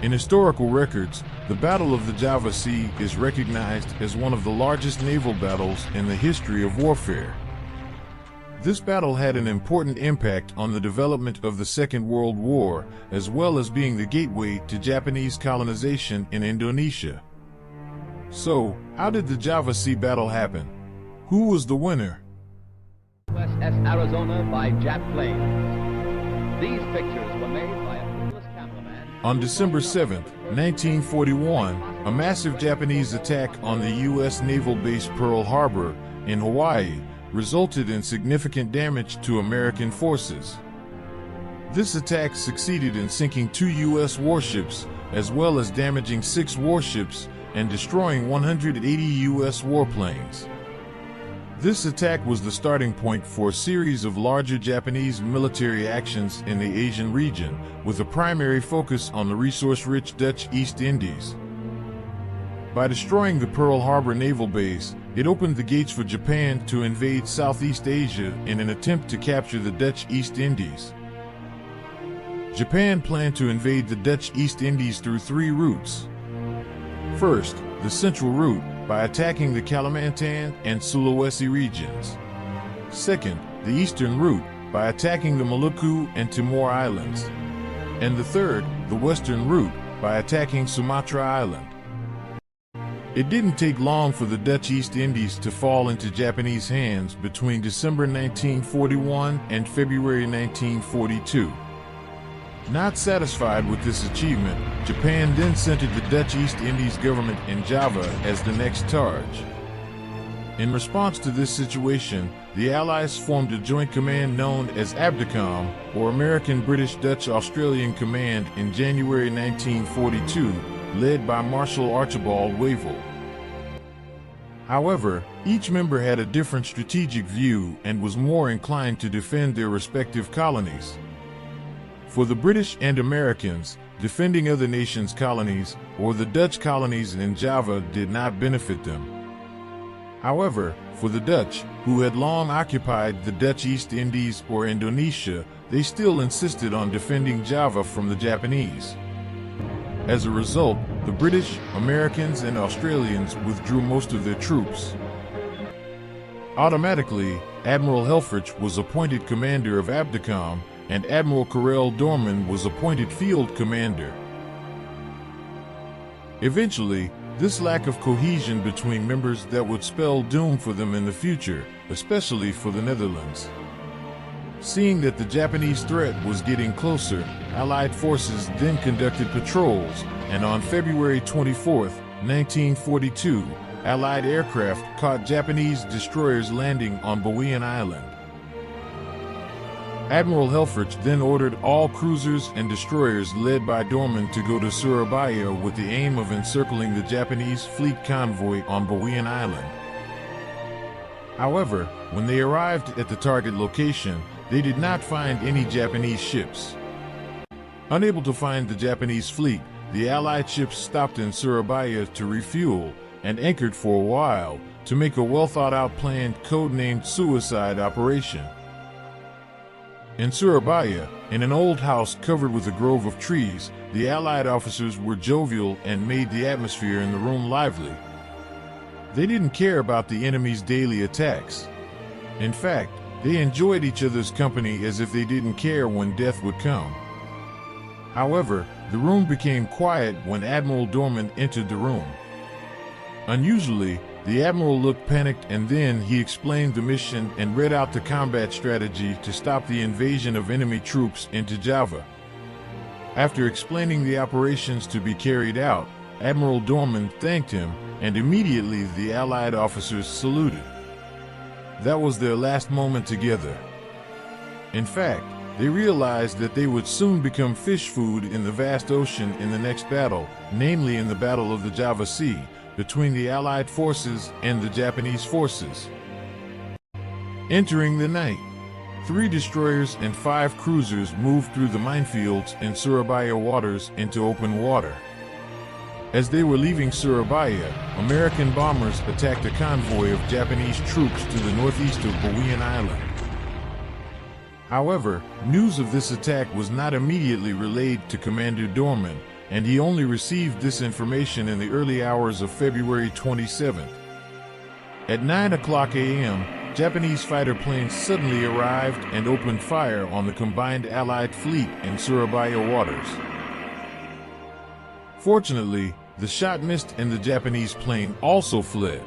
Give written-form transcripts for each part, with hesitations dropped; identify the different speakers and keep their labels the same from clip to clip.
Speaker 1: In historical records, the Battle of the Java Sea is recognized as one of the largest naval battles in the history of warfare. This battle had an important impact on the development of the Second World War, as well as being the gateway to Japanese colonization in Indonesia. So, how did the Java Sea battle happen? Who was the winner?
Speaker 2: USS Arizona by Jap planes. These pictures were made by a fearless cameraman.
Speaker 1: On December 7, 1941, a massive Japanese attack on the U.S. naval base Pearl Harbor in Hawaii resulted in significant damage to American forces. This attack succeeded in sinking 2 U.S. warships, as well as damaging 6 warships and destroying 180 U.S. warplanes. This attack was the starting point for a series of larger Japanese military actions in the Asian region, with a primary focus on the resource-rich Dutch East Indies. By destroying the Pearl Harbor naval base, it opened the gates for Japan to invade Southeast Asia in an attempt to capture the Dutch East Indies. Japan planned to invade the Dutch East Indies through 3 routes. First, the central route, by attacking the Kalimantan and Sulawesi regions. Second, the eastern route, by attacking the Maluku and Timor Islands. And the third, the western route, by attacking Sumatra Island. It didn't take long for the Dutch East Indies to fall into Japanese hands between December 1941 and February 1942. Not satisfied with this achievement, Japan then centered the Dutch East Indies government in Java as the next target. In response to this situation, the Allies formed a joint command known as ABDACOM, or American British Dutch Australian Command, in January 1942, led by Marshal Archibald Wavell. However, each member had a different strategic view and was more inclined to defend their respective colonies. For the British and Americans, defending other nations' colonies, or the Dutch colonies in Java, did not benefit them. However, for the Dutch, who had long occupied the Dutch East Indies or Indonesia, they still insisted on defending Java from the Japanese. As a result, the British, Americans, and Australians withdrew most of their troops. Automatically, Admiral Helfrich was appointed commander of ABDACOM, and Admiral Karel Doorman was appointed field commander. Eventually, this lack of cohesion between members that would spell doom for them in the future, especially for the Netherlands. Seeing that the Japanese threat was getting closer, Allied forces then conducted patrols, and on February 24, 1942, Allied aircraft caught Japanese destroyers landing on Bowean Island. Admiral Helfrich then ordered all cruisers and destroyers led by Doorman to go to Surabaya with the aim of encircling the Japanese fleet convoy on Bowean Island. However, when they arrived at the target location, they did not find any Japanese ships. Unable to find the Japanese fleet, the Allied ships stopped in Surabaya to refuel and anchored for a while to make a well-thought-out plan codenamed Suicide Operation. In Surabaya, in an old house covered with a grove of trees, the Allied officers were jovial and made the atmosphere in the room lively. They didn't care about the enemy's daily attacks. In fact, they enjoyed each other's company as if they didn't care when death would come. However, the room became quiet when Admiral Doorman entered the room. Unusually, the Admiral looked panicked, and then he explained the mission and read out the combat strategy to stop the invasion of enemy troops into Java. After explaining the operations to be carried out, Admiral Doorman thanked him, and immediately the Allied officers saluted. That was their last moment together. In fact, they realized that they would soon become fish food in the vast ocean in the next battle, namely in the Battle of the Java Sea, between the Allied forces and the Japanese forces. Entering the night, 3 destroyers and 5 cruisers moved through the minefields in Surabaya waters into open water. As they were leaving Surabaya, American bombers attacked a convoy of Japanese troops to the northeast of Bowean Island. However, news of this attack was not immediately relayed to Commander Doorman, and he only received this information in the early hours of February 27th. At 9:00 a.m., Japanese fighter planes suddenly arrived and opened fire on the combined Allied fleet in Surabaya waters. Fortunately, the shot missed and the Japanese plane also fled.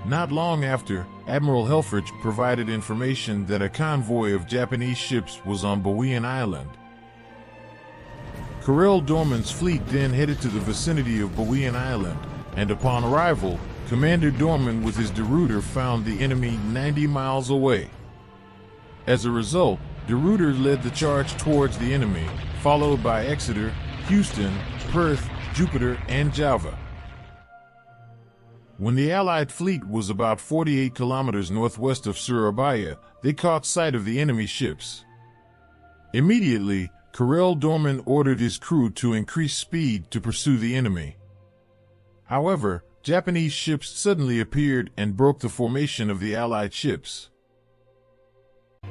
Speaker 1: Not long after, Admiral Helfrich provided information that a convoy of Japanese ships was on Bowean Island. Karel Doorman's fleet then headed to the vicinity of Bowean Island, and upon arrival, Commander Doorman with his deruiter found the enemy 90 miles away. As a result, deruiter led the charge towards the enemy, followed by Exeter, Houston, Perth, Jupiter, and Java. When the Allied fleet was about 48 kilometers northwest of Surabaya, they caught sight of the enemy ships. Immediately, Karel Doorman ordered his crew to increase speed to pursue the enemy. However, Japanese ships suddenly appeared and broke the formation of the Allied ships.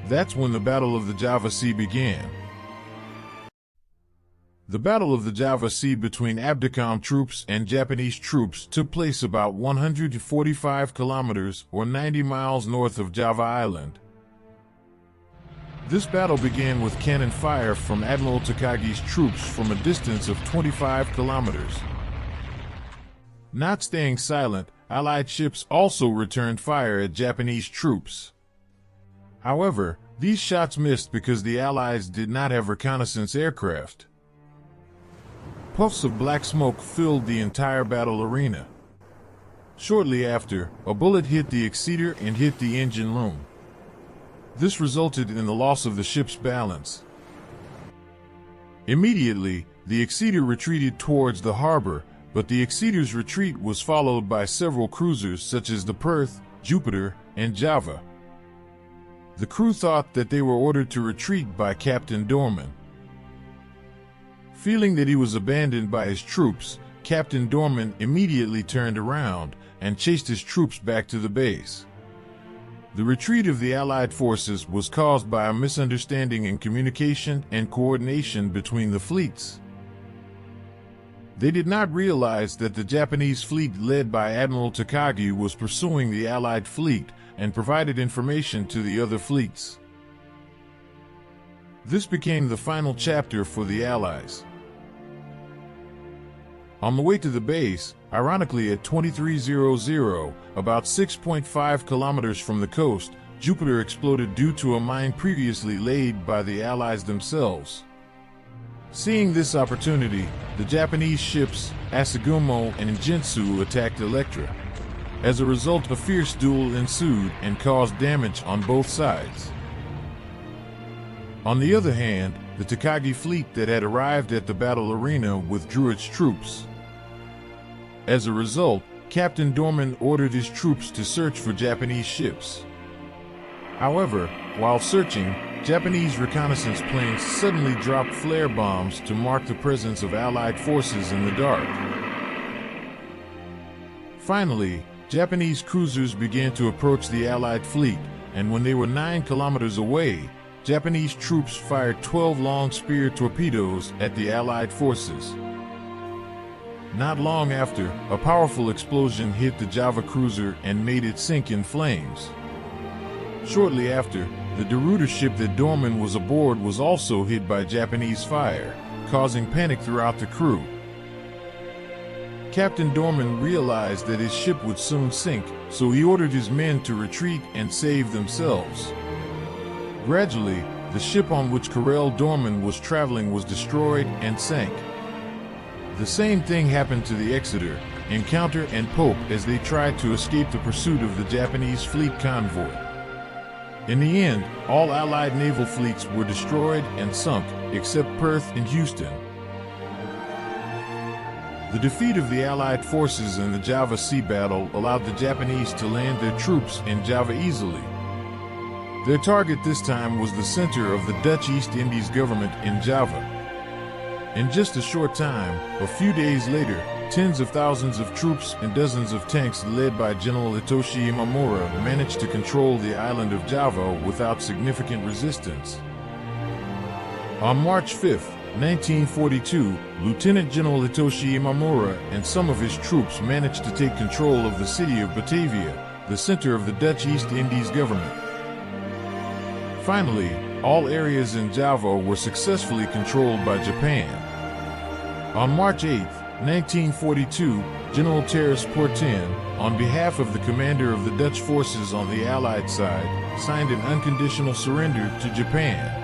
Speaker 1: That's when the Battle of the Java Sea began. The Battle of the Java Sea between ABDACOM troops and Japanese troops took place about 145 kilometers or 90 miles north of Java Island. This battle began with cannon fire from Admiral Takagi's troops from a distance of 25 kilometers. Not staying silent, Allied ships also returned fire at Japanese troops. However, these shots missed because the Allies did not have reconnaissance aircraft. Puffs of black smoke filled the entire battle arena. Shortly after, a bullet hit the Exeter and hit the engine room. This resulted in the loss of the ship's balance. Immediately, the Exeter retreated towards the harbor, but the Exeter's retreat was followed by several cruisers such as the Perth, Jupiter, and Java. The crew thought that they were ordered to retreat by Captain Doorman. Feeling that he was abandoned by his troops, Captain Doorman immediately turned around and chased his troops back to the base. The retreat of the Allied forces was caused by a misunderstanding in communication and coordination between the fleets. They did not realize that the Japanese fleet led by Admiral Takagi was pursuing the Allied fleet and provided information to the other fleets. This became the final chapter for the Allies. On the way to the base, ironically at 2300, about 6.5 kilometers from the coast, Jupiter exploded due to a mine previously laid by the Allies themselves. Seeing this opportunity, the Japanese ships Asagumo and Jinsu attacked Electra. As a result, a fierce duel ensued and caused damage on both sides. On the other hand, the Takagi fleet that had arrived at the battle arena withdrew its troops. As a result, Captain Doorman ordered his troops to search for Japanese ships. However, while searching, Japanese reconnaissance planes suddenly dropped flare bombs to mark the presence of Allied forces in the dark. Finally, Japanese cruisers began to approach the Allied fleet, and when they were 9 kilometers away, Japanese troops fired 12 long spear torpedoes at the Allied forces. Not long after, a powerful explosion hit the Java cruiser and made it sink in flames. Shortly after, the deruiter ship that Doorman was aboard was also hit by Japanese fire, causing panic throughout the crew. Captain Doorman realized that his ship would soon sink, so he ordered his men to retreat and save themselves. Gradually, the ship on which Karel Doorman was traveling was destroyed and sank. The same thing happened to the Exeter, Encounter, and Pope as they tried to escape the pursuit of the Japanese fleet convoy. In the end, all Allied naval fleets were destroyed and sunk, except Perth and Houston. The defeat of the Allied forces in the Java Sea battle allowed the Japanese to land their troops in Java easily. Their target this time was the center of the Dutch East Indies government in Java. In just a short time, a few days later, tens of thousands of troops and dozens of tanks led by General Hitoshi Imamura managed to control the island of Java without significant resistance. On March 5th, 1942, Lieutenant General Hitoshi Imamura and some of his troops managed to take control of the city of Batavia, the center of the Dutch East Indies government. Finally, all areas in Java were successfully controlled by Japan. On March 8, 1942, General Terence Porten, on behalf of the commander of the Dutch forces on the Allied side, signed an unconditional surrender to Japan.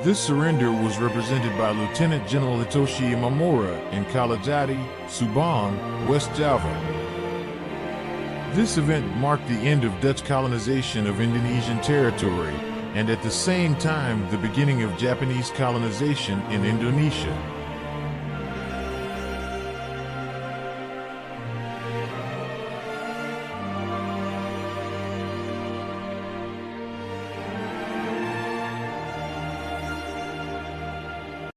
Speaker 1: This surrender was represented by Lieutenant General Hitoshi Imamura in Kalajati, Subang, West Java. This event marked the end of Dutch colonization of Indonesian territory, and at the same time the beginning of Japanese colonization in Indonesia.